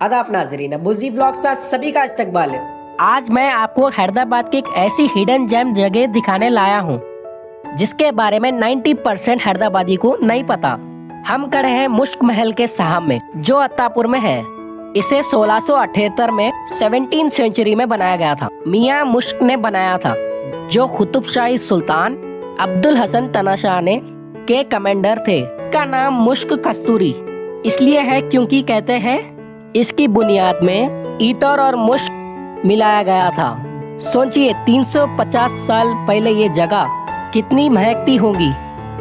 आदाब नाज़रीन, Buzzi vlogs में सभी का इस्तकबाल है। आज मैं आपको हैदराबाद की एक ऐसी हिडन जेम जगह दिखाने लाया हूँ जिसके बारे में 90% हैदराबादी को नहीं पता। हम खड़े हैं मुश्क महल के साहब में जो अत्तापुर में है। इसे 1678 में 17th सेंचुरी में बनाया गया था। मियाँ मुश्क ने बनाया था जो कुतुब शाही सुल्तान अब्दुल हसन तनाशाह ने के कमांडर थे। इसका नाम मुश्क कस्तूरी इसलिए है क्योंकि कहते हैं इसकी बुनियाद में ईतर और मुश्क मिलाया गया था। सोचिए 350 साल पहले ये जगह कितनी महकती होगी।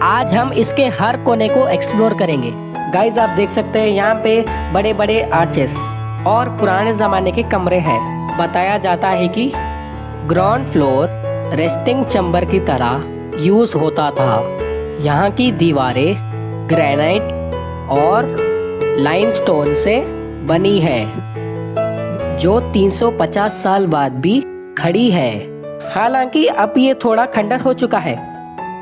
आज हम इसके हर कोने को एक्सप्लोर करेंगे। गाइस आप देख सकते हैं यहाँ पे बड़े बड़े आर्चेस और पुराने ज़माने के कमरे हैं। बताया जाता है कि ग्राउंड फ्लोर रेस्टिंग चैम्बर की तरह यूज़ होता था। यहाँ की दीवारें ग्रेनाइट और लाइमस्टोन से बनी है जो 350 साल बाद भी खड़ी है। हालांकि अब ये थोड़ा खंडर हो चुका है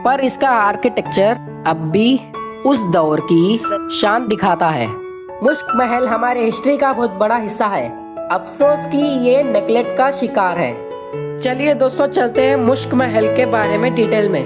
पर इसका आर्किटेक्चर अब भी उस दौर की शान दिखाता है। मुश्क महल हमारे हिस्ट्री का बहुत बड़ा हिस्सा है। अफसोस कि ये नेगलेक्ट का शिकार है। चलिए दोस्तों चलते हैं मुश्क महल के बारे में डिटेल में।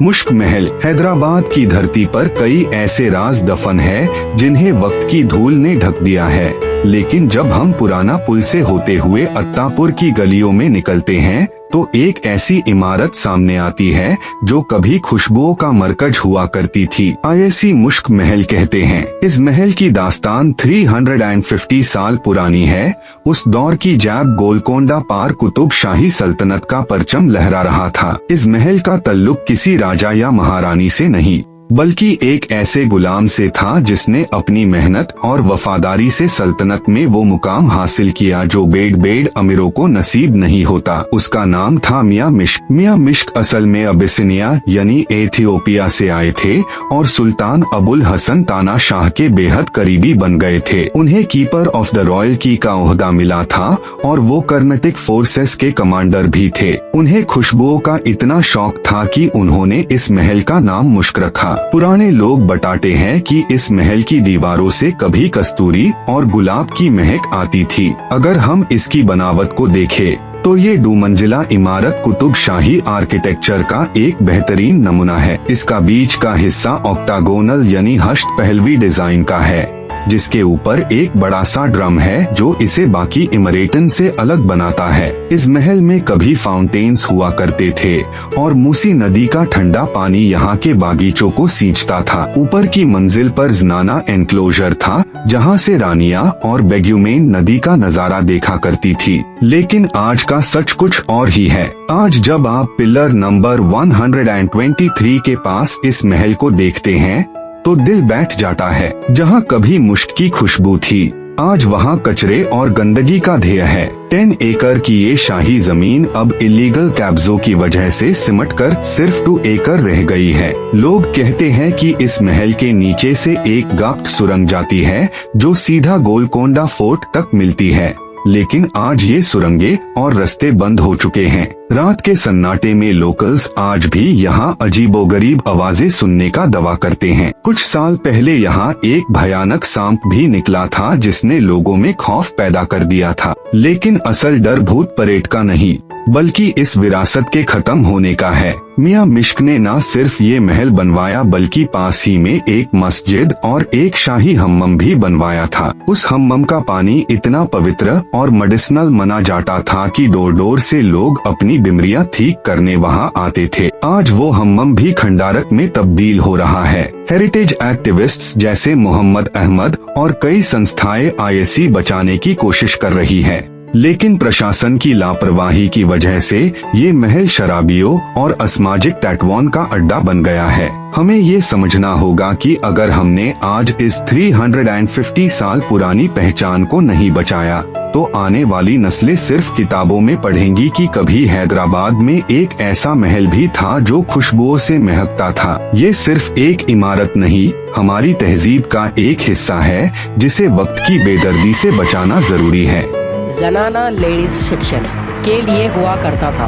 मुश्क महल हैदराबाद की धरती पर कई ऐसे राज दफन है जिन्हें वक्त की धूल ने ढक दिया है। लेकिन जब हम पुराना पुल से होते हुए अत्तापुर की गलियों में निकलते हैं तो एक ऐसी इमारत सामने आती है जो कभी खुशबुओं का मरकज हुआ करती थी। इसे मुश्क महल कहते हैं। इस महल की दास्तान 350 साल पुरानी है। उस दौर की जैब गोलकोंडा पार कुतुब शाही सल्तनत का परचम लहरा रहा था। इस महल का ताल्लुक किसी राजा या महारानी से नहीं बल्कि एक ऐसे गुलाम से था जिसने अपनी मेहनत और वफादारी से सल्तनत में वो मुकाम हासिल किया जो बेड अमीरों को नसीब नहीं होता। उसका नाम था मियाँ मिश्क। मियाँ मिश्क असल में अबिसिनिया यानी एथियोपिया से आए थे और सुल्तान अबुल हसन तानाशाह के बेहद करीबी बन गए थे। उन्हें कीपर ऑफ द रॉयल की का ओहदा मिला था और वो कर्नेटिक फोर्सेस के कमांडर भी थे। उन्हें खुशबुओं का इतना शौक था कि उन्होंने इस महल का नाम मुश्क रखा। पुराने लोग बताते हैं कि इस महल की दीवारों से कभी कस्तूरी और गुलाब की महक आती थी। अगर हम इसकी बनावट को देखें तो ये 2 मंजिला इमारत कुतुब शाही आर्किटेक्चर का एक बेहतरीन नमूना है। इसका बीच का हिस्सा ऑक्टागोनल यानी हष्ट पहलवी डिजाइन का है जिसके ऊपर एक बड़ा सा ड्रम है जो इसे बाकी इमारतों से अलग बनाता है। इस महल में कभी फाउंटेन्स हुआ करते थे और मूसी नदी का ठंडा पानी यहाँ के बागीचों को सींचता था। ऊपर की मंजिल पर जनाना एनक्लोजर था जहाँ से रानिया और बेग्युमेन नदी का नजारा देखा करती थी। लेकिन आज का सच कुछ और ही है। आज जब आप पिलर नंबर 123 के पास इस महल को देखते हैं तो दिल बैठ जाता है। जहाँ कभी मुश्क की खुशबू थी आज वहाँ कचरे और गंदगी का ढेर है। 10 एकड़ की ये शाही जमीन अब इलीगल कब्जों की वजह से सिमटकर सिर्फ 2 एकड़ रह गई है। लोग कहते हैं कि इस महल के नीचे से एक गाप्त सुरंग जाती है जो सीधा गोलकोंडा फोर्ट तक मिलती है। लेकिन आज ये सुरंगें और रास्ते बंद हो चुके हैं। रात के सन्नाटे में लोकल्स आज भी यहाँ अजीबोगरीब आवाजें सुनने का दावा करते हैं। कुछ साल पहले यहाँ एक भयानक सांप भी निकला था जिसने लोगों में खौफ पैदा कर दिया था। लेकिन असल डर भूत प्रेत का नहीं बल्कि इस विरासत के खत्म होने का है। मियाँ मिश्क ने न सिर्फ ये महल बनवाया बल्कि पास ही में एक मस्जिद और एक शाही हम्मम भी बनवाया था। उस हम्मम का पानी इतना पवित्र और मेडिसिनल माना जाता था कि डोर से लोग अपनी बीमारियां ठीक करने वहां आते थे। आज वो हम्मम भी खंडारक में तब्दील हो रहा है। हेरिटेज एक्टिविस्ट्स जैसे मोहम्मद अहमद और कई संस्थाएं इसे बचाने की कोशिश कर रही है। लेकिन प्रशासन की लापरवाही की वजह से ये महल शराबियों और असामाजिक टैटवान का अड्डा बन गया है। हमें ये समझना होगा कि अगर हमने आज इस 350 साल पुरानी पहचान को नहीं बचाया तो आने वाली नस्लें सिर्फ किताबों में पढ़ेंगी कि कभी हैदराबाद में एक ऐसा महल भी था जो खुशबुओं से महकता था। ये सिर्फ एक इमारत नहीं हमारी तहजीब का एक हिस्सा है जिसे वक्त की बेदर्दी से बचाना जरूरी है। जनाना लेडीज सेक्शन के लिए हुआ करता था।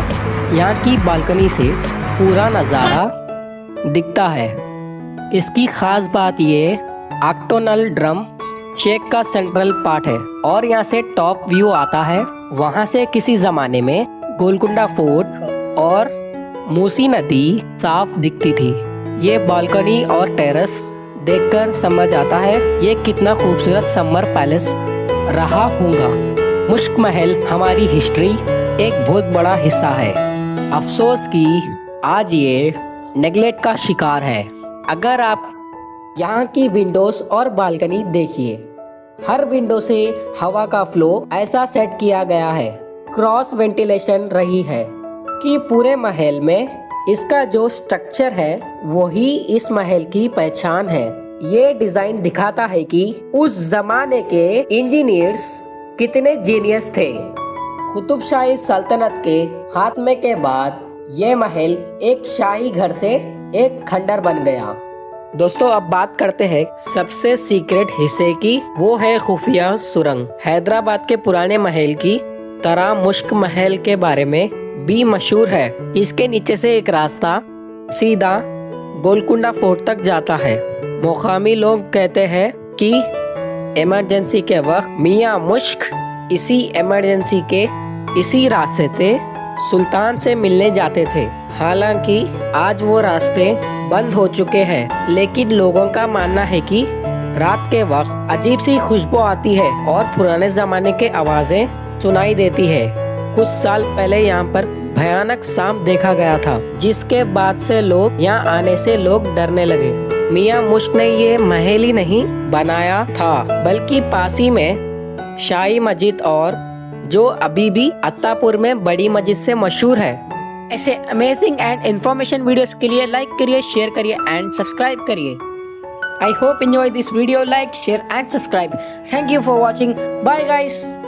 यहाँ की बालकनी से पूरा नज़ारा दिखता है। इसकी खास बात ये ऑक्टोनल ड्रम शेख का सेंट्रल पार्ट है और यहाँ से टॉप व्यू आता है। वहाँ से किसी जमाने में गोलकुंडा फोर्ट और मूसी नदी साफ दिखती थी। ये बालकनी और टेरेस देखकर समझ आता है ये कितना खूबसूरत समर पैलेस रहा होगा। मुश्क महल हमारी हिस्ट्री एक बहुत बड़ा हिस्सा है। अफसोस कि आज ये नेगलेक्ट का शिकार है। अगर आप यहाँ की विंडोज और बालकनी देखिए, हर विंडो से हवा का फ्लो ऐसा सेट किया गया है, क्रॉस वेंटिलेशन रही है कि पूरे महल में इसका जो स्ट्रक्चर है वही इस महल की पहचान है। ये डिजाइन दिखाता है कि उस जमाने के इंजीनियर्स कितने जीनियस थे। कुतुब शाही सल्तनत के खात्मे के बाद ये महल एक शाही घर से एक खंडर बन गया। दोस्तों अब बात करते हैं सबसे सीक्रेट हिस्से की, वो है खुफिया सुरंग। हैदराबाद के पुराने महल की तरह मुश्क महल के बारे में भी मशहूर है। इसके नीचे से एक रास्ता सीधा गोलकुंडा फोर्ट तक जाता है। मुकामी लोग कहते हैं कि इमरजेंसी के वक्त मियाँ मुश्क इसी रास्ते से सुल्तान से मिलने जाते थे। हालांकि आज वो रास्ते बंद हो चुके हैं, लेकिन लोगों का मानना है कि रात के वक्त अजीब सी खुशबू आती है और पुराने जमाने के आवाजें सुनाई देती है। कुछ साल पहले यहाँ पर भयानक सांप देखा गया था, जिसके बाद से लोग यहाँ आने से लोग डरने लगे। मियाँ मुश्क ने ये महल ही नहीं बनाया था, बल्कि पास ही में शाही मस्जिद और जो अभी भी अत्तापुर में बड़ी मस्जिद से मशहूर है। ऐसे अमेजिंग एंड इन्फॉर्मेशन वीडियोस के लिए लाइक करिए, शेयर करिए एंड सब्सक्राइब करिए। I hope enjoy this video. Like, share and subscribe. Thank you for watching. Bye guys.